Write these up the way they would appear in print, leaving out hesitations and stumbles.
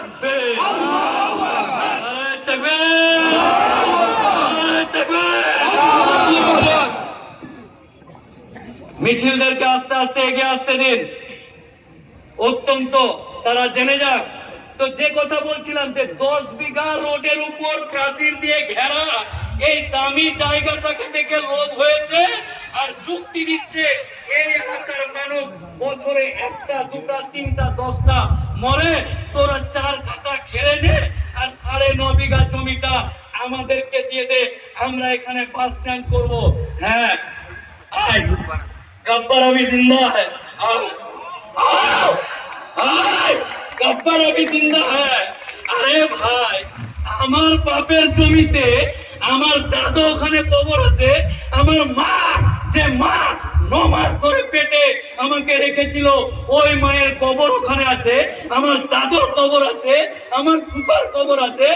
তাকবীর, নারায়ে তাকবীর, নারায়ে তাকবীর। মিছিলদেরকে আস্তে আস্তে এগিয়ে আসতে দিন, অত্যন্ত তারা জেনে যাক। তো যে কথা বলছিলাম যে 10 বিঘা রোডের উপর প্রাচীর দিয়ে ঘেরা এই দামি জায়গাটাকে দেখে লোভ হয়েছে আর যুক্তি দিচ্ছে এই এলাকার মানুষ বছরে একটা দুটা তিনটা 10টা মরে, তোরা 4 কাঠা ঘেরে নে আর 9.5 বিঘা জমিটা আমাদেরকে দিয়ে দে, আমরা এখানে বাস স্ট্যান্ড করবো। হ্যাঁ, गब्बर अभी जिंदा है, आओ आओ आओ, गब्बर अभी जिंदा है। अरे भाई, আমার বাপের জমিতে আমার দাদু ওখানে কবর আছে, আমার মা যে মা 9 মাস ধরে পেটে আমাকে রেখেছিল ওই মায়ের কবর ওখানে আছে, আমার দাদুর কবর আছে, আমার ফুফার কবর আছে।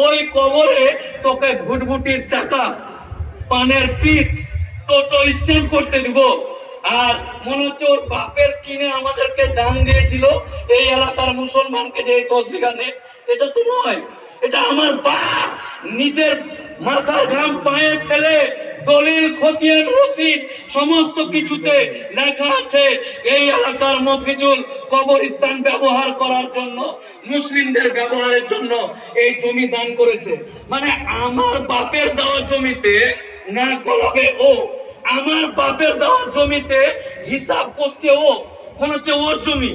ওই কবরে তোকে ভুটভুটির চাকা, পানের পিঠ, টোটো স্ট্যান্ড করতে দিব। আর মনে হচ্ছে ওর বাপের কিনে আমাদেরকে দান দিয়েছিল এই এলাকার মুসলমানকে যে 10 বিঘা নেই, এটা তো নয়, এটা আমার বাপ নিজের মাথার ঘাম পায়ে ফেলে দলিল খতিয়ান রসিদ সমস্ত কিছুতে লেখা আছে এই এলাকার মফিজুল কবরস্থান ব্যবহার করার জন্য, মুসলিমদের ব্যবহারের জন্য এই জমি দান করেছে। মানে আমার বাপের দেওয়া জমিতে না গলাবে ও, আমার বাপের দেওয়া জমিতে হিসাব করছে ও, মনে হচ্ছে ওর জমি,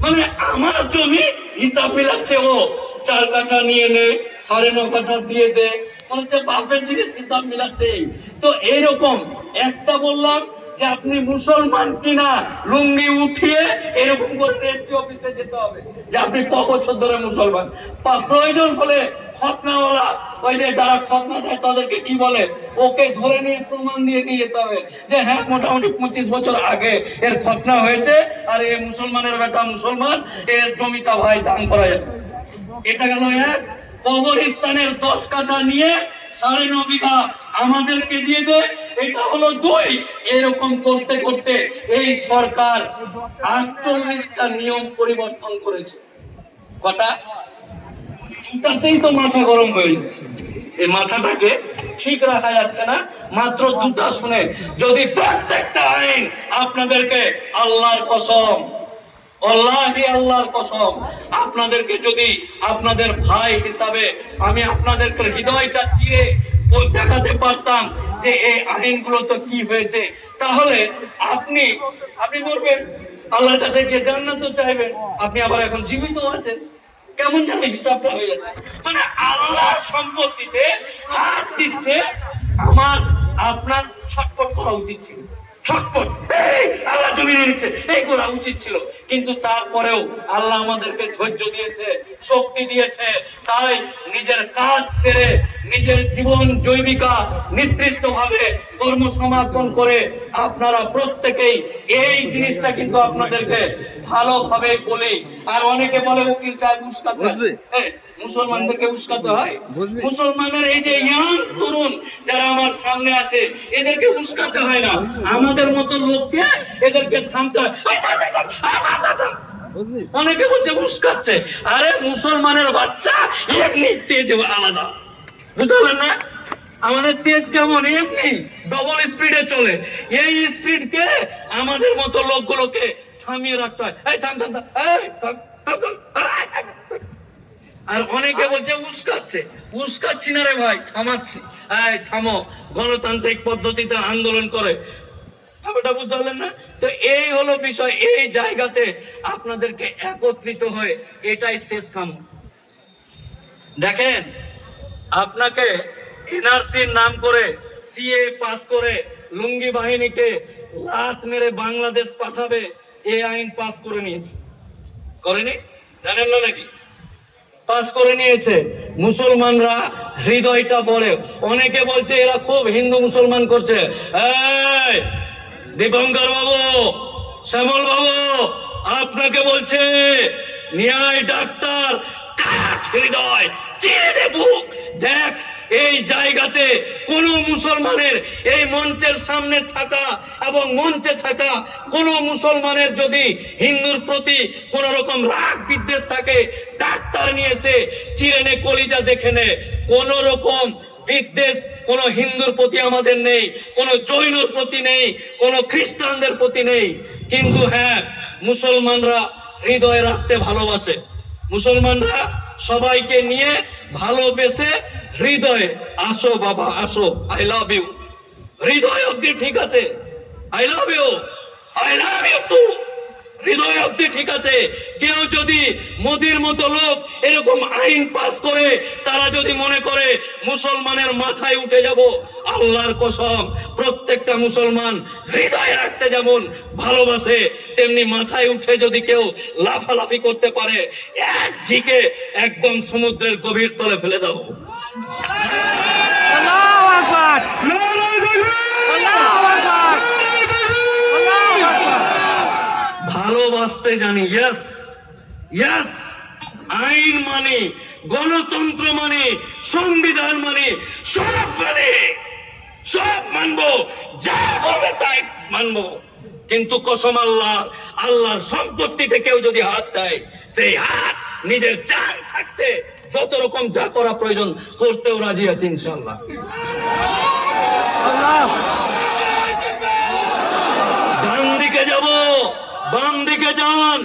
মানে আমার জমি হিসাব মিলাচ্ছে ও। 4 কাঠা নিয়ে নে, 9.5 কাঠা দিয়ে দে, মনে হচ্ছে বাপের জিনিস হিসাব মিলাচ্ছে। তো এইরকম একটা বললাম যে আপনি মুসলমান কিনা লুঙ্গি উঠিয়ে এরকম করে রেজিস্ট্রি অফিসে যেতে হবে যে আপনি ক বছর ধরে মুসলমান। প্রয়োজন হলে খতনাওয়ালা, ওই যে যারা খতনা দেয় তাদেরকে কি বলে, ওকে ধরে নিয়ে প্রমাণ দিয়ে নিয়ে যেতে হবে যে হ্যাঁ মোটামুটি 25 বছর আগে এর খতনা হয়েছে আর এ মুসলমানের বেটা মুসলমান, এর জমিটা ভাই দান করা যাবে। এটা গেল এক। কবরস্থানের 10 কাঠা নিয়ে 9.5 বিঘা আমাদেরকে দিয়ে দে, এটা হলো 2। এরকম করতে করতে এই সরকার 48টা নিয়ম পরিবর্তন করেছে। কটা? দুটাতেই তো মাথা গরম হয়ে যাচ্ছে, এই মাথাটাকে ঠিক রাখা যাচ্ছে না। মাত্র 2টা শুনে যদি প্রত্যেকটা আইন আপনাদেরকে আল্লাহর কসম, আল্লাহর কসম, আপনাদেরকে যদি আপনাদের ভাই হিসাবে আমি আপনাদেরকে হৃদয়টা চিরে দেখাতে পারতাম যে এই আইনগুলো তো কি হয়েছে, তাহলে আপনি বলবেন আল্লাহর কাছে গিয়ে জান্নাত তো চাইবেন, আপনি আবার এখন জীবিত আছেন, কেমন জানি হিসাবটা হয়ে যাচ্ছে। মানে আল্লাহর সম্পত্তিতে হাত দিচ্ছে, আমার আপনার ছটফট করা উচিত ছিল, ছটফট আল্লাহ জমিনে নিচ্ছে এই করা উচিত ছিল। কিন্তু তারপরেও আল্লাহ আমাদেরকে ধৈর্য দিয়েছে, শক্তি দিয়েছে, তাই নিজের কাজ সেরে নিজের জীবন জৈবিকা নির্দিষ্ট ভাবে কর্ম সমাপন করে আপনারা প্রত্যেকেই এই জিনিসটা কিন্তু আপনাদেরকে ভালোভাবে বলি। আর অনেকে বলে উকিল সাহেব উস্কাতে হয়, মুসলমানদেরকে উস্কাতে হয়, মুসলমানের এই যে ইয়াং তরুণ যারা আমার সামনে আছে এদেরকে উস্কাতে হয় না, আমাদের মতো লোককে এদেরকে থামতে হয়। অনেকে বলছে উস্কাচ্ছে, আরে মুসলমানের বাচ্চা এমনি তেজ আলাদা, বুঝতে পারলেন না? আমাদের তেজ কেমন, এমনি ডবল স্পিডে চলে, এই স্পিডকে আমাদের মতো লোকগুলোকে থামিয়ে রাখতে হয়। এই থাম থাম থাম, এই থাম থাম থাম। আর অনেকে বলছে উস্কাচ্ছে, উস্কাচ্ছি না রে ভাই, থামাচ্ছি, এই থামো, গণতান্ত্রিক পদ্ধতিতে আন্দোলন করে, ব্যাপারটা বুঝতে পারলেন না? তো এই হলো বিষয়, এই জায়গাতে আপনাদেরকে একত্রিত হয়ে এটাই শেষ কাম। দেখেন, আপনাকে এনআরসির নাম করে সিএ পাস করে লুঙ্গি বাহিনীকে লাত মেরে বাংলাদেশ পাঠাবে এই আইন পাস করে নিয়েছে, করেনি? জানেন না নাকি? পাস করে নিয়েছে। মুসলমানরা হৃদয়টা বড়, অনেকে বলছে এরা খুব হিন্দু মুসলমান করছে। এই দীপঙ্কর বাবু, শ্যামল বাবু, আপনাকে বলছে ন্যায় ডাক্তার, কাঠ হৃদয়, চিরে বুক, দেখ এই জায়গাতে কোন মুসলমানের এই মঞ্চের সামনে থাকা এবং মঞ্চে থাকা কোন মুসলমানের যদি হিন্দুর প্রতি কোন রকম রাগ বিদ্বেষ থাকে, ডাক্তার নিয়েছে চিরেনে কলিজা দেখে নে, কোন রকম বিদ্বেষ কোন হিন্দুর প্রতি আমাদের নেই, কোন জৈনর প্রতি নেই, কোন খ্রিস্টানদের প্রতি নেই। কিন্তু হ্যাঁ, মুসলমানরা হৃদয়ে রাখতে ভালোবাসে, মুসলমানরা সবাইকে নিয়ে ভালোবেসে হৃদয়ে, আসো বাবা আসো, আই লাভ ইউ, হৃদয় অব্দি ঠিক আছে, I love you, I love you too, হৃদয় অব্দি ঠিক আছে। কেউ যদি মোদির মতো লোক এরকম আইন পাস করে, তারা যদি মনে করে মুসলমানের মাথায় উঠে যাব, আল্লাহর কসম প্রত্যেকটা মুসলমান হৃদয়ে রাখতে যেমন ভালোবাসে, তেমনি মাথায় উঠে যদি কেউ লাফালাফি করতে পারে, এক ঝিকে একদম সমুদ্রের গভীর তলে ফেলে দাও। আল্লাহু আকবার, আল্লাহু আকবার, আল্লাহু আকবার। ভালোবাসতে জানি, ইয়েস ইয়েস, আইন মানে, গণতন্ত্র মানে, সংবিধান মানে, সব মানে, সব মানবো, যা বলবে তাই মানবো। কিন্তু কসম আল্লাহ, আল্লাহর সম্পত্তিতে কেউ যদি হাত দেয়, সেই হাত নিজের জান থাকতে যত রকম যা করা প্রয়োজন করতেও রাজি আছে ইনশাআল্লাহ। ডান দিকে যাব, বাম দিকে যান,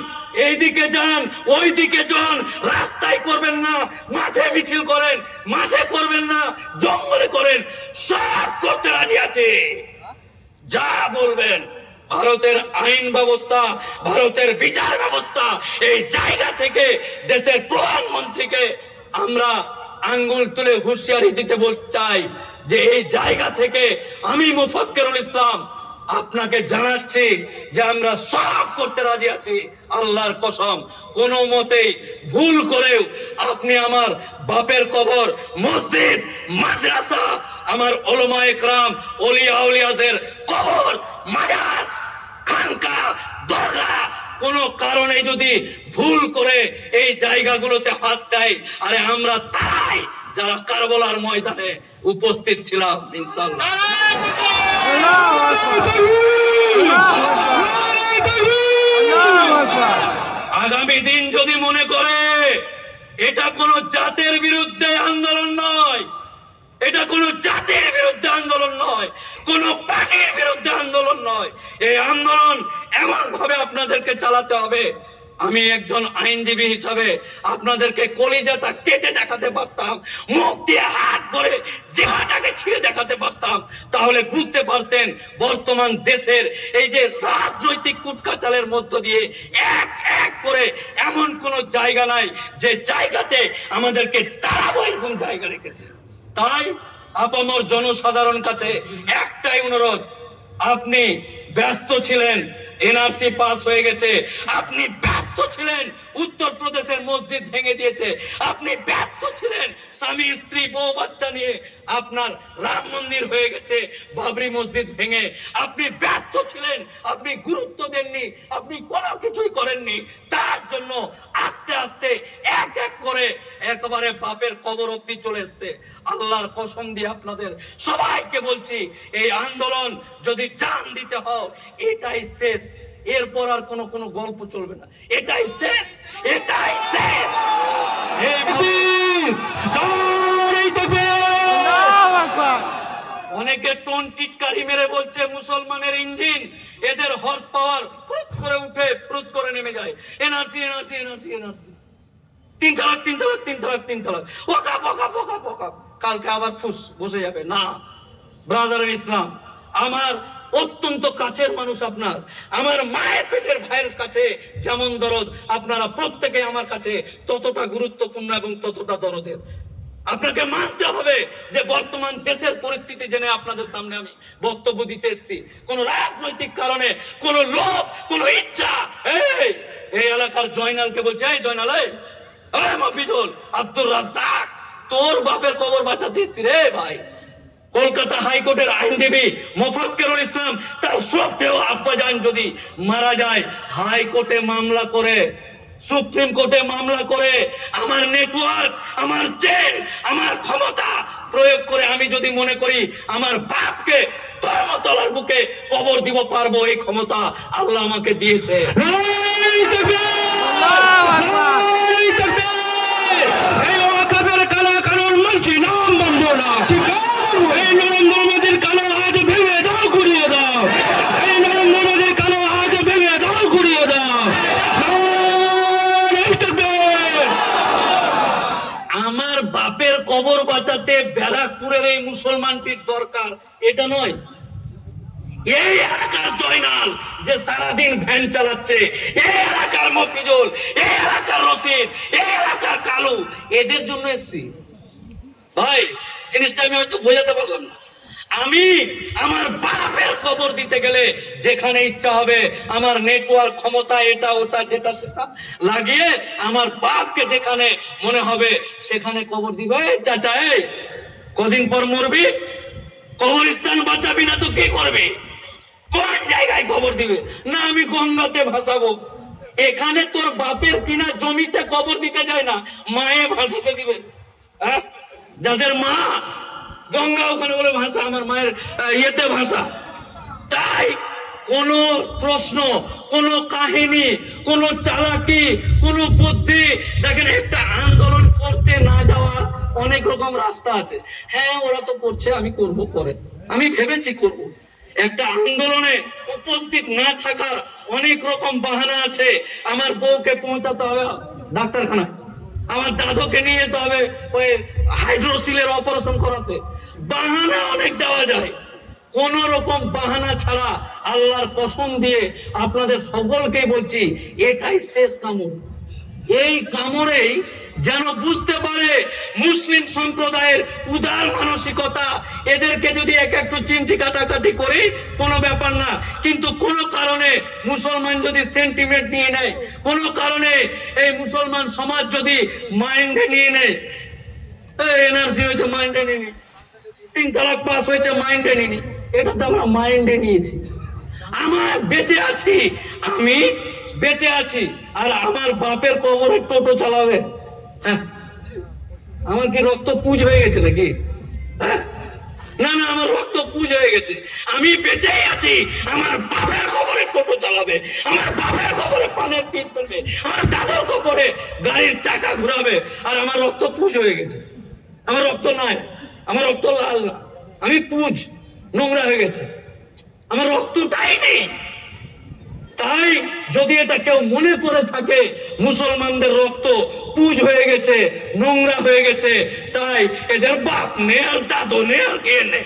এইদিকে যান, ওই দিকে যান, রাস্তায় করবেন না, মাঠে মিছিল করেন, মাঠে করবেন না, জঙ্গলে করেন, সব করতে রাজি আছে, যা বলবেন। ভারতের আইন ব্যবস্থা, ভারতের বিচার ব্যবস্থা, এই জায়গা থেকে দেশের প্রধানমন্ত্রীকে আমরা আঙ্গুল তুলে হুঁশিয়ারি দিতে চাই যে এই জায়গা থেকে আমি মুফাক্কিরুল ইসলাম আপনাকে জানাচ্ছি যে আমরা সব করতে রাজি আছি, আল্লাহর কসম। কোনো মতেই ভুল করেও আপনি আমার বাপের কবর, মসজিদ, মাদ্রাসা, আমার উলামা ইকরাম, ওলিয়া আউলিয়াদের কবর, মাজার, খানকা, দরগা, কোন কারণে যদি ভুল করে এই জায়গাগুলোতে হাত দেয়, আরে আমরা তাই যারা কারবালার ময়দানে উপস্থিত ছিলাম ইনশাআল্লাহ। আগামী দিন যদি মনে করে এটা কোন জাতের বিরুদ্ধে আন্দোলন নয়, এটা কোন জাতির বিরুদ্ধে আন্দোলন নয়, কোন পার্টির বিরুদ্ধে আন্দোলন নয়, এই আন্দোলন এমন ভাবে আপনাদেরকে চালাতে হবে। আমি একজন আইনজীবী হিসাবে আপনাদেরকে কলিজাটা কেটে দেখাতে পারতাম, মুখ দিয়ে হাত ধরে জিহ্বাটাকে ছিঁড়ে দেখাতে পারতাম, তাহলে বুঝতে পারতেন বর্তমান দেশের এই যে রাজনৈতিক কুটকাচালের মধ্য দিয়ে এক এক করে এমন কোন জায়গা নাই যে জায়গাতে আমাদেরকে তাড়াবো, এরকম জায়গা রেখেছে। তাই আপামর জনসাধারণ কাছে একটাই অনুরোধ, আপনি ব্যস্ত ছিলেন, এনআরসি পাস হয়ে গেছে, আপনি ব্যস্ত ছিলেন উত্তরপ্রদেশের মসজিদ ভেঙে দিয়েছে, আপনি ব্যস্ত ছিলেন স্বামী স্ত্রী বউ বাচ্চা নিয়ে আপনার রাম মন্দির হয়ে গেছে বাবরি মসজিদ ভেঙে, আপনি ব্যস্ত ছিলেন, আপনি গুরুত্ব দেননি, আপনি কোনো কিছুই করেননি। তার জন্য আস্তে আস্তে এক এক করে একেবারে বাপের কবর অব্দি চলে এসছে। আল্লাহর কসম দিয়ে আপনাদের সবাইকে বলছি, এই আন্দোলন যদি জান দিতে হয় এটাই শেষ, এরপর আর কোনো গল্প চলবে না, এটাই শেষ, এটাই শেষ। অনেকে টোন টিটকারি মেরে বলছে মুসলমানের ইঞ্জিন, এদের হর্স পাওয়ার ফুট করে উঠে ফুট করে নেমে যায়, এনআরসি এনআরসি এনআরসি এনআরসি, 3 তালাক 3 তালাক 3 তালাক 3 তালাক, ওকা পোকা পোকা পোকা, কালকে আবার ফুস বসে যাবে না। ব্রাদার ইসলাম, আমার অত্যন্ত কাছের মানুষ আপনার, আমার মায়ের পেটের ভাইয়ের কাছে যেমন দরদ, আপনারা প্রত্যেকে আমার কাছে ততটা গুরুত্বপূর্ণ এবং ততটা দরদের। আপনাকে মানতে হবে যে বর্তমান দেশের পরিস্থিতি জেনে আপনাদের সামনে আমি বক্তব্য দিতে এসেছি। কোন রাজনৈতিক কারণে, কোন লোভ, কোন ইচ্ছা, এই এলাকার জয়নালকে বলছে, এই জয়নাল, মফিজুল, আব্দুর রাজ্জাক, তোর বাপের কবর বাঁচাতে এসেছি রে ভাই। কলকাতা হাইকোর্টের আইনজীবী মুফাক্কিরুল ইসলাম, তার শ্রদ্ধেয় আব্বাজান যদি মারা যায়, হাইকোর্টে মামলা করে, সুপ্রিম কোর্টে মামলা করে, আমার নেটওয়ার্ক, আমার চেন, আমার ক্ষমতা প্রয়োগ করে আমি যদি মনে করি আমার বাপকে ধর্মতলার বুকে কবর দিব পারবো, এই ক্ষমতা আল্লাহ আমাকে দিয়েছে। আল্লাহু আকবার। এই ওয়াকফের কালা কানুন মানছি না, মানবো না। এই নরেন্দ্র মোদীর কালো হাত ভেঙে দাও, ঘুরিয়ে দাও। এই নরেন্দ্র মোদীর কালো হাত ভেঙে দাও, ঘুরিয়ে দাও। আমার বাপের কবর বাঁচাতে ব্যারাকপুরের এই মুসলমানটির দরকার, এটা নয়। এই এলাকার জয়নাল যে সারাদিন ভ্যান চালাচ্ছে, এই এলাকার মফিজুল, এই এলাকার রশিদ, এই এলাকার কালু, এদের জন্য এসছি ভাই। জিনিসটা আমি হয়তো বোঝাতে পারলাম না। আমি আমার বাপের কবর দিতে গেলে যেখানে ইচ্ছা হবে আমার নেটওয়ার্ক ক্ষমতা এটা ওটা যেটা সেটা লাগিয়ে আমার বাপকে যেখানে মনে হবে সেখানে কবর দিবে। চাচা এই কদিন পর মরবি, কবরস্থান বাঁচাবি না তো কি করবি? কোন জায়গায় কবর দিবে? না আমি গঙ্গাতে ভাসাবো। এখানে তোর বাপের কিনা জমিতে কবর দিতে যায় না, মায়ে ভাসাতে দিবে। হ্যাঁ, যাদের মা গঙ্গা ওখানে বলে ভাষা, আমার মায়ের ইয়েতে ভাষা। তাই কোন প্রশ্ন, কোন কাহিনী, কোন চালাকি, কোন বুদ্ধি, দেখেন একটা আন্দোলন করতে না যাওয়ার অনেক রকম রাস্তা আছে। হ্যাঁ ওরা তো করছে, আমি করব পরে, আমি ভেবেছি করব। একটা আন্দোলনে উপস্থিত না থাকার অনেক রকম বাহানা আছে। আমার বউকে পৌঁছাতে হবে ডাক্তারখানায়, আমার দাদুকে নিয়ে যেতে হবে ওই হাইড্রোসিলের অপারেশন করাতে। বাহানা অনেক দেওয়া যায়, কোন রকম বাহানা ছাড়া আল্লাহর কসম দিয়ে আপনাদের সকলকে বলছি এটাই শেষ কামড়। এই কামড়েই যেন বুঝতে পারে মুসলিম সম্প্রদায়ের উদার মানসিকতা। এদেরকে যদি একটু চিমটি কাটাকাটি করি কোনো ব্যাপার না, কিন্তু কোন কারণে মুসলমান যদি সেন্টিমেন্ট নিয়ে নেয়, কোন কারণে এই মুসলমান সমাজ যদি মাইন্ডে নিয়ে নেয়, এনআরসি হয়েছে মাইন্ডে নিয়ে নি, 3 তালাক পাস হয়েছে মাইন্ডে নিয়ে নি, এটা তো আমরা মাইন্ডে নিয়েছি। আমার বেঁচে আছি, আমি বেঁচে আছি, আর আমার বাপের কবরে টোটো চালাবে? হ্যাঁ, আমার কি রক্ত পুজ হয়ে গেছে নাকি? হ্যাঁ, না না, আমার রক্ত পুজ হয়ে গেছে। আমি বেঁচে আছি, আমার বাপের কবরে টোটো চালাবে, আমার বাপের কবরে পানের পিঠ ফেলবে, আমার দাদার কবরে গাড়ির চাকা ঘুরাবে, আর আমার রক্ত পুজ হয়ে গেছে। আমার রক্ত নাই, আমার রক্ত লাল না, আমি পুজ নোংরা হয়ে গেছে, আমার রক্তটাই নেই। তাই যদি এটা কেউ মনে করে থাকে মুসলমানদের রক্ত পুজ হয়ে গেছে, নোংরা হয়ে গেছে, তাই এদের বাপ নে আর দাদু নে আর কে নে,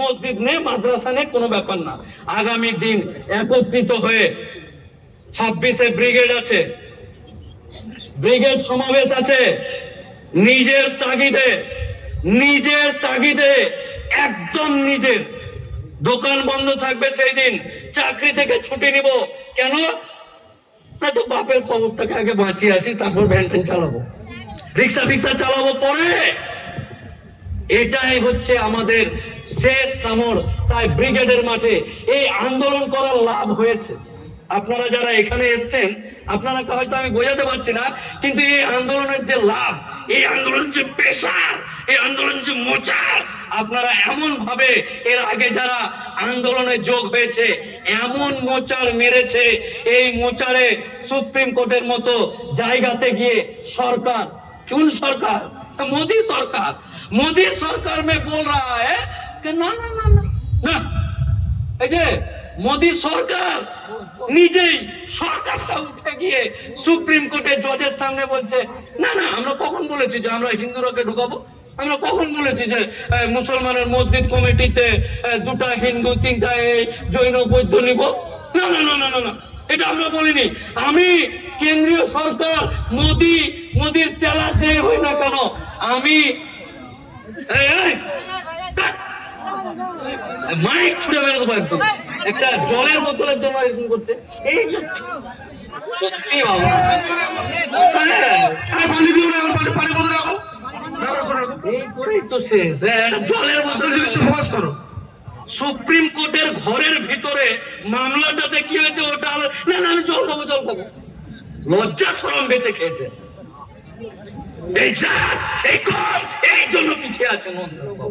মসজিদ নে মাদ্রাসা নে, কোনো ব্যাপার না। আগামী দিন একত্রিত হয়ে 26-এ ব্রিগেড আছে, ব্রিগেড সমাবেশ আছে। নিজের তাগিদে একদম নিজের দোকান বন্ধ থাকবে সেই দিন, চাকরি থেকে ছুটি নিব। কেন না, তো বাপের খবরটাকে আগে বাঁচিয়ে আসি, তারপর ভ্যান ট্যান চালাবো, রিক্সা ফিক্সা চালাবো পরে। এটাই হচ্ছে আমাদের শেষ কামড়। তাই ব্রিগেডের মাঠে এই আন্দোলন করার লাভ হয়েছে। আপনারা যারা এখানে এসছেন, আপনারা হয়তো আমি বোঝাতে পারছি না, কিন্তু এই আন্দোলনের যে লাভ, এই আন্দোলনের যে পেশার, এই আন্দোলন যে মোচার, আপনারা এমন ভাবে এর আগে যারা আন্দোলনে যোগ হয়েছে এমন মোচার মেরেছে, এই মোচারে সুপ্রিম কোর্টের মতো জায়গাতে গিয়ে সরকার, চুন সরকার, मोदी सरकार में बोल रहा है कि ना ना ना ना ना, এই যে মোদি সরকার নিজেই সরকারটা উঠে গিয়ে সুপ্রিম কোর্টের জজের সামনে বলছে না না, আমরা কখন বলেছি যে আমরা হিন্দুরাকে ঢুকাবো? আমরা কখন বলেছি যে মুসলমানের মসজিদ কমিটিতে 2টা হিন্দু 3টা জৈন বৌদ্ধ নিব? না না না না না, এটা আমরা বলিনি। আমি কেন্দ্রীয় সরকার মোদির চেলা যে হই না কেন, আমি মাইক ছুড়ে বেরো দেবো একদম। একটা জলের বোতলের জন্য এরকম করছে, এই সত্যি বাবা, এই করেই তো শেষ। জলের বোতল করো। সুপ্রিম কোর্টের ঘরের ভিতরে মামলাটাতে কি হয়েছে ওটা না না, আমি জল খাবো। লজ্জা শরম বেঁচে খেয়েছে। এই জাত, এই কম, এই জন্য পিছিয়ে আছে ননসেন্স সব।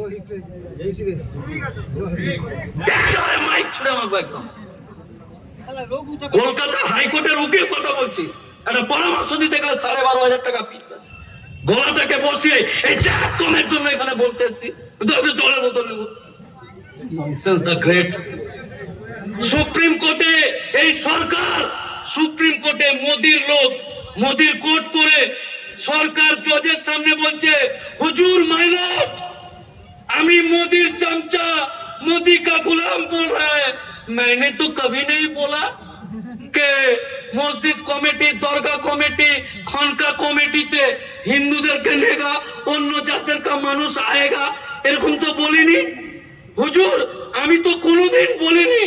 একেবারে মাইক ছুড়ে মারবো একদম। কলকাতা হাইকোর্টের উকিল কথা বলছি, একটা পরামর্শ দিতে গেলে 12,500 টাকা ফিস আছে। গলাটাকে বসিয়ে এই জাত কমের জন্য এখানে বলতে এসছি, দলের বোতল নেব। Nonsense the great. সুপ্রিম কোর্টে এই সরকার, সুপ্রিম কোর্টে মোদির লোক, মোদির কোর্ট করে সরকার জজের সামনে বলছে, হুজুর माय लॉर्ड, আমি मोदीर चमचा, मोदी का गुलाम बोल रहा है। मैंने तो कभी नहीं बोला कि मस्जिद कमेटी, दरगाह कमेटी, खानका कमेटीতে হিন্দুদেরকে নেগা, অন্য জাতের কা মানুষ আয়েগা, এরকম তো বলিনি হুজুর, আমি তো কোনোদিন বলিনি।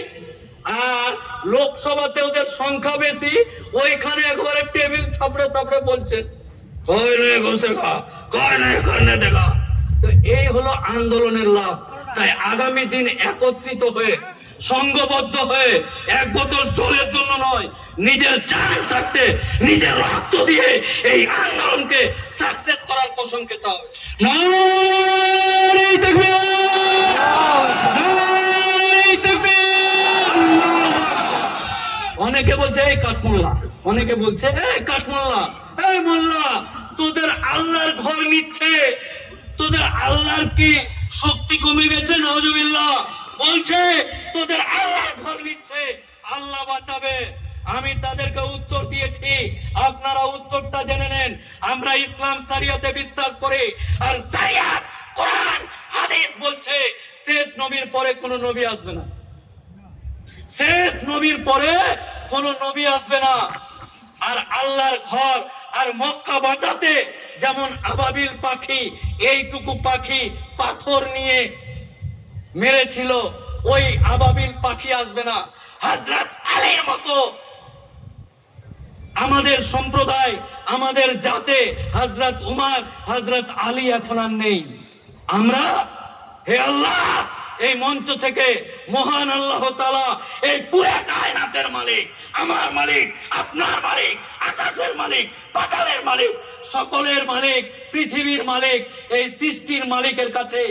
আর লোকসভাতে ওদের সংখ্যা বেশি, ওইখানে একবারে টেবিল থাপড়ে থাপড়ে বলছে, কই রে ঘুষেগা, কই রে করনে দেগা। তো এই হলো আন্দোলনের লাভ। তাই আগামী দিন একত্রিত হয়ে, সংঘবদ্ধ হয়ে, এক বোতল জলের জন্য নয়, নিজের জান থাকতে নিজের রক্ত দিয়ে এই আন্দোলনকে সাকসেস করার প্রসঙ্গে চাও। নারে তাকবীর, নারে তাকবীর। অনেকে বলছে এই কাঠমোল্লা, অনেকে বলছে এই কাঠমোল্লা, এই মোল্লা, তোদের আল্লাহর ঘর নিচ্ছে, তোদের আল্লাহর কি শক্তি কমে গেছে? নাউজুবিল্লাহ। বলছে তোদের আল্লাহর ঘর নিচ্ছে, আল্লাহ বাঁচাবে। আমি তাদেরকে উত্তর দিয়েছি, আপনারা উত্তরটা জেনে নেন। আমরা ইসলাম শরিয়তে বিশ্বাস করি, আর শরিয়ত কোরআন হাদিস বলছে শেষ নবীর পরে কোন নবী আসবে না, শেষ নবীর পরে কোন নবী আসবে না। আর আল্লাহর ঘর আর মক্কা বাঁচাতে যেমন আবাবিল পাখি, এইটুকু পাখি পাথর নিয়ে মেরেছিল, ওই আবাবিল পাখি আসবে না। হযরত আলীর মতো আমাদের সম্প্রদায়, আমাদের জাতে হযরত উমর, হযরত আলী এখন আর নেই। আমরা, হে আল্লাহ, এই মঞ্চ থেকে মহান আল্লাহ তাআলা, এই পুরো কায়নাতের মালিক, আমার মালিক, আপনার মালিক, আকাশের মালিক, পাতালের মালিক, সকলের মালিক, পৃথিবীর মালিক, এই সৃষ্টির মালিকের কাছে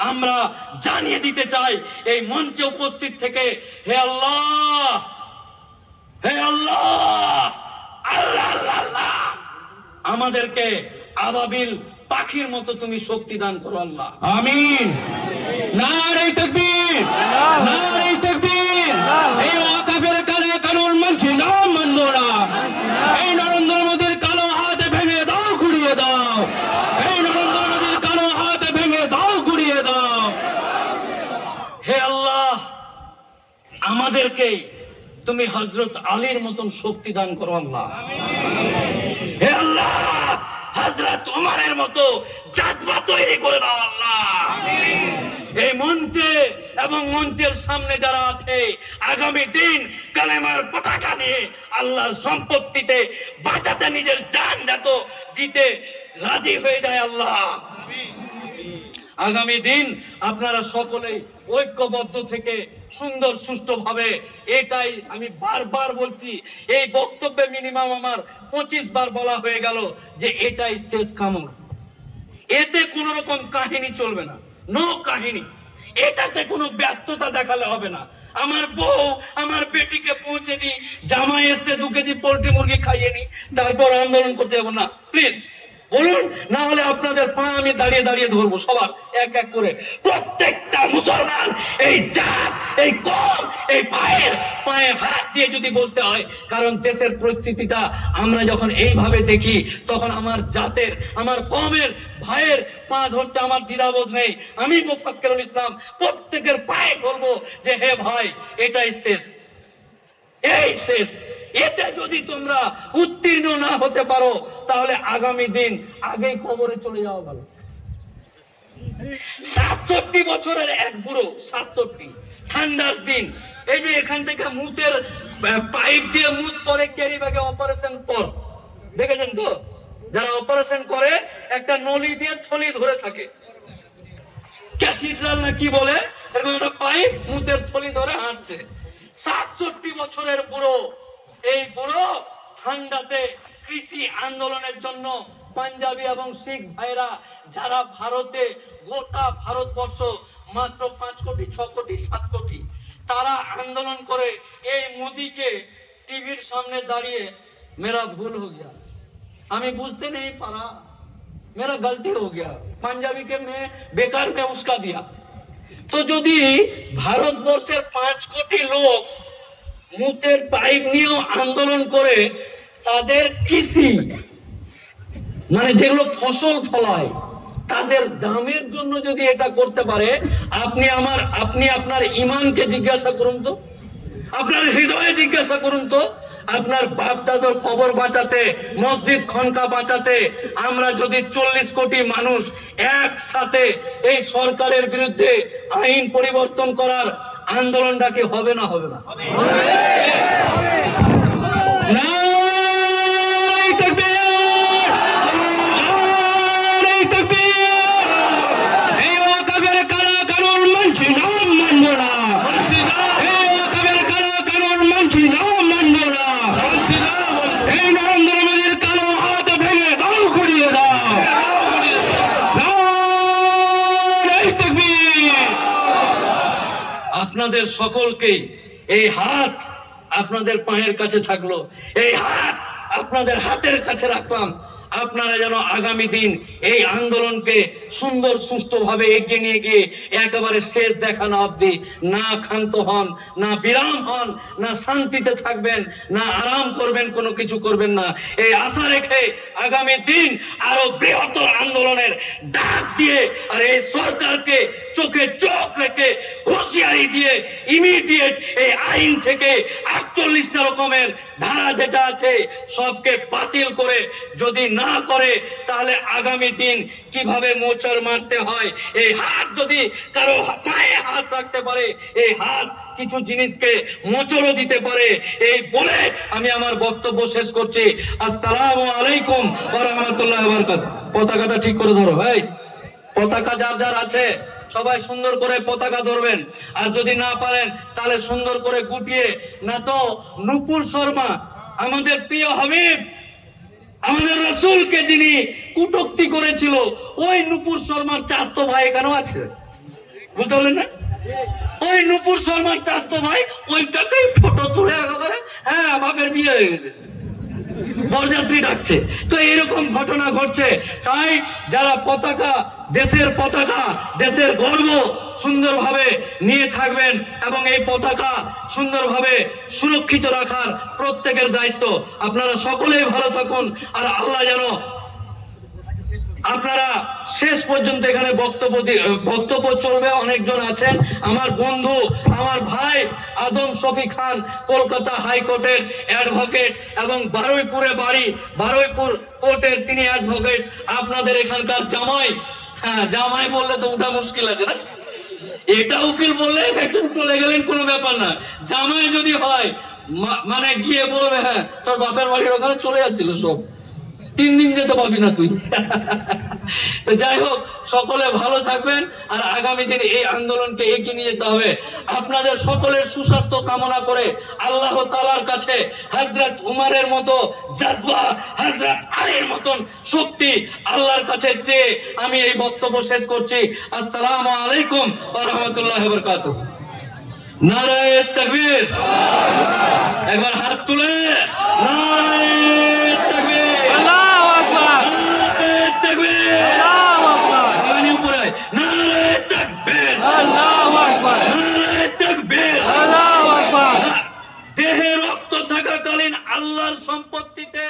আমরা জানিয়ে দিতে চাই এই মঞ্চে উপস্থিত থেকে, হে আল্লাহ, হে আল্লাহ, আল্লাহ আল্লাহ আল্লাহ, আমাদেরকে আবাবিল পাখির মতো তুমি শক্তি দান করো আল্লাহ। আমিন। নারে তাকবীর, নারে তাকবীর। এই ওয়াকাফের কালে কানুন মানছি না, মানব না। এই নরেন্দ্র মোদীর কালো হাত ভেঙে দাও, গুড়িয়ে দাও। এই নরেন্দ্র মোদীর কালো হাত ভেঙে দাও, গুড়িয়ে দাও। হে আল্লাহ, আমাদেরকে তুমি হযরত আলীর মতন শক্তি দান করো আল্লাহ। হে আল্লাহ, হযরত উমরের মতো জাজবা তৈরি করে দাও আল্লাহ। এই মঞ্চে এবং মঞ্চের সামনে যারা আছে, আগামী দিন কালেমার পতাকা নিয়ে আল্লাহর সম্পত্তিতে বাঁচাতে নিজের জান যত দিতে রাজি হয়ে যায় আল্লাহ। আগামী দিন আপনারা সকলেই ঐক্যবদ্ধ থেকে সুন্দর সুষ্ঠুভাবে, এটাই আমি বারবার বলছি, এই বক্তব্যে মিনিমাম আমার 25 বার বলা হয়ে গেল যে এটাই শেষ কামড়। এতে কোন রকম কাহিনী চলবে না, নো কাহিনী। এটাতে কোনো ব্যস্ততা দেখালে হবে না। আমার বউ, আমার বেটিকে পৌঁছে দিই, জামাই এসে 2 কেজি পোল্ট্রি মুরগি খাইয়ে নি, তারপর আন্দোলন করতে যাবো না, প্লিজ বলুন, না হলে আপনাদের পা আমি দাঁড়িয়ে দাঁড়িয়ে ধরবো সবার এক এক করে। প্রত্যেকটা মুসলমান এই জাত, এই কম, এই পায়ে হাত দিয়ে যদি বলতে হয়, কারণ দেশের পরিস্থিতিটা আমরা যখন এইভাবে দেখি, তখন আমার জাতের, আমার কমের ভাইয়ের পা ধরতে আমার দ্বিধাবোধ নেই। আমি মোফাক্কেরুল ইসলাম প্রত্যেকের পায়ে বলবো যে হে ভাই, এটাই শেষ, এই শেষ। এতে যদি তোমরা উত্তীর্ণ না হতে পারো, তাহলে আগামী দিন আগেই কবরে চলে যাওয়া ভালো। 67 বছরের এক বুড়ো, 67, ঠান্ডার দিন, এই যে এখান থেকে মুতের পাইপ দিয়ে মুত পরে ক্যারি ব্যাগে অপারেশন পর, দেখেছেন তো? যারা অপারেশন করে একটা নলি দিয়ে থলি ধরে থাকে, ক্যাথিড্রাল না কি বলে, এরকম একটা পাইপ মুতের থলি ধরে হাঁটছে। 67 বছরের বুড়ো, এই বুড়ো ঠান্ডাতে কৃষি আন্দোলনের জন্য পাঞ্জাবি এবং শিখ ভাইরা যারা ভারতে, গোটা ভারতবর্ষ মাত্র 5 কোটি 6 কোটি 7 কোটি, তারা আন্দোলন করে এই মোদিকে टीवी सामने दाड़िए मेरा भूल हो गया, हमें बुझते नहीं पारा, मेरा गलती हो गया, पंजाबी के मैं बेकार में उसका दिया। तो यदि भारतवर्षेर 5 कोटी लोग मुतेर पाइप निये आंदोलन करे तादेर कृषि माने जेगुलो फसल फलाय तादेर दामेर जोन्नो यदि एटा करते पारे, आपनि आपनार ईमानके जिज्ञासा करुन तो, আপনার হৃদয়ে জিজ্ঞাসা করুন তো, আপনার বাপ দাদার কবর বাঁচাতে, মসজিদ খনকা বাঁচাতে আমরা যদি 40 কোটি মানুষ একসাথে এই সরকারের বিরুদ্ধে আইন পরিবর্তন করার আন্দোলনটা কি হবে না? হবে না? আপনাদের সকলকেই এই হাত আপনাদের পায়ের কাছে থাকলো, এই হাত আপনাদের হাতের কাছে রাখলাম, আপনারা যেন আগামী দিন এই আন্দোলনকে সুন্দর সুষ্ঠুভাবে এগিয়ে নিয়ে গিয়ে একেবারে শেষ দেখানো অবধি না ক্ষান্ত হন, না বিরাম হন, না শান্তিতে থাকবেন, না আরাম করবেন, কোনো কিছু করবেন না। এই আশা রেখে আগামী দিন আরো বৃহত্তর আন্দোলনের ডাক দিয়ে আর এই সরকারকে চোখে চোখ রেখে হুঁশিয়ারি দিয়ে ইমিডিয়েট এই আইন থেকে 48টা রকমের ধারা যেটা আছে সবকে বাতিল করে, যদি না করে তাহলে আগামী দিন কিভাবে মোচড় মারতে হয়, এই হাত যদি কারো পায়ে হাত রাখতে পারে, এই হাত কিছু জিনিসকে মোচড়ও দিতে পারে। এই বলে আমি আমার বক্তব্য শেষ করছি। আসসালামু আলাইকুম ওয়া রাহমাতুল্লাহি ওয়া বারাকাতুহু। পতাকাটা ঠিক করে ধরো ভাই, পতাকা যার যার আছে সবাই সুন্দর করে পতাকা ধরবেন, আর যদি না পারেন তাহলে সুন্দর করে গুটিয়ে, না তো নুপুর শর্মা আমাদের প্রিয় হাবিব, আমাদের রাসূলকে যিনি কটূক্তি করেছিল, ওই নুপুর শর্মার চাস্তো ভাই এখানেও আছে, বুঝতে পারলেন না? ওই নুপুর শর্মার চাস্তো ভাই ওইটাকেই ফটো তুলে একেবারে হ্যাঁ বাপের বিয়ে হয়ে গেছে, বরযাত্রী ডাকছে। তো এরকম ঘটনা ঘটছে। তাই যারা পতাকা, দেশের পতাকা, দেশের গর্ব সুন্দরভাবে নিয়ে থাকবেন এবং এই পতাকা সুন্দরভাবে সুরক্ষিত রাখার প্রত্যেকের দায়িত্ব। আপনারা সকলেই ভালো থাকুন, আর আল্লাহ যেন আপনারা শেষ পর্যন্ত এখানে বক্তব্য চলবে, অনেকজন আছেন, আমার বন্ধু, আমার ভাই আদম শফি খান কলকাতা হাইকোর্টের অ্যাডভোকেট এবং বারুইপুরে বাড়ি, বারুইপুর কোর্টের তিনি অ্যাডভোকেট, আপনাদের এখানকার জামাই। হ্যাঁ, জামাই বললে তো ওটা মুশকিল আছে না, এটা উকিল বললে একটু চলে গেলেন কোনো ব্যাপার না, জামাই যদি হয় মানে গিয়ে বলবে হ্যাঁ তোর বাপের বাড়ির ওখানে চলে যাচ্ছিল সব, 3 দিন যেতে পাবি না তুই। তো যাই হোক, সকলে ভালো থাকবেন, আর আগামী দিনে এই আন্দোলনকে এগিয়ে নিয়ে যেতে হবে। আপনাদের সকলের সুস্বাস্থ্য কামনা করে আল্লাহ তাআলার কাছে হযরত উমরের মতো জজবা, হযরত আলীর মতন শক্তি আল্লাহর কাছে চেয়ে আমি এই বক্তব্য শেষ করছি। আসসালামু আলাইকুম ওয়া রাহমাতুল্লাহি ওয়া বারাকাতুহু। নারায়ে তাকবীর, একবার হাত তুলে নারায়ে তাকবীর, আল্লাহু আকবার, নারায়ে তাকবীর, আল্লাহু আকবার, পানি উপরে নারায়ে তাকবীর, আল্লাহু আকবার, নারায়ে তাকবীর, আল্লাহু আকবার। দেহে রক্ত থাকাকালীন আল্লাহর সম্পত্তিতে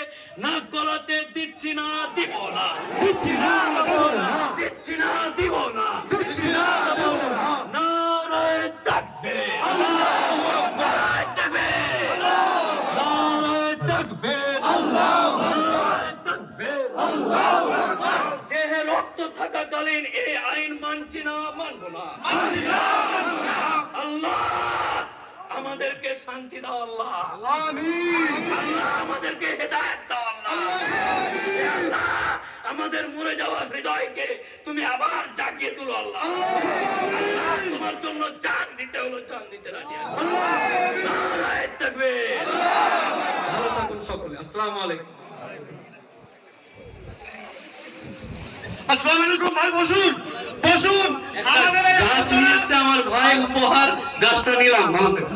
নাক গলাতে দিচ্ছি না, দিব না, দিচ্ছি না, দিব না, দিচ্ছি না, দিব না, দিচ্ছি না, দিব না। নারায়ে তাকবীর, আল্লাহু আকবার, তাকবীর, নারায়ে তাকবীর, আল্লাহু আকবার, তাকবীর, আল্লাহু আকবার। দেহে রক্ত থাকাকালীন এই আইন মানছি না, মানব না, মানছি না, মানব না। আল্লাহ আমাদেরকে শান্তি দাও, আল্লাহ আমিন, আল্লাহ আমাদেরকে হেদায়েত দাও, আল্লাহ আমিন, আল্লাহ আমাদের মরে যাওয়া হৃদয়কে তুমি আবার জাগিয়ে তুলো, আল্লাহ আল্লাহ তোমার জন্য জান দিতে হলো, জান দিতে রাজি আছি। নারায়ে তাকবীর, ভালো থাকুন সকলে, আসসালামু আলাইকুম। আসসালামু আলাইকুম ভাই, বসুন বসুন। আমাদের এই গাছ নিয়েছে আমার ভাই উপহার, গাছটা নিলাম, ভালো থেকো।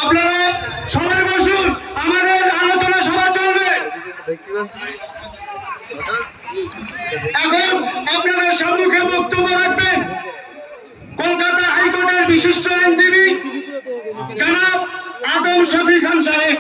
আপনারা সবাই বসুন, আমাদের আলোচনা সভা চলবে। এখন আপনাদের সম্মুখে বক্তব্য রাখবেন কলকাতা হাইকোর্টের বিশিষ্ট আইনজীবী জনাব আদম শফি খান সাহেব।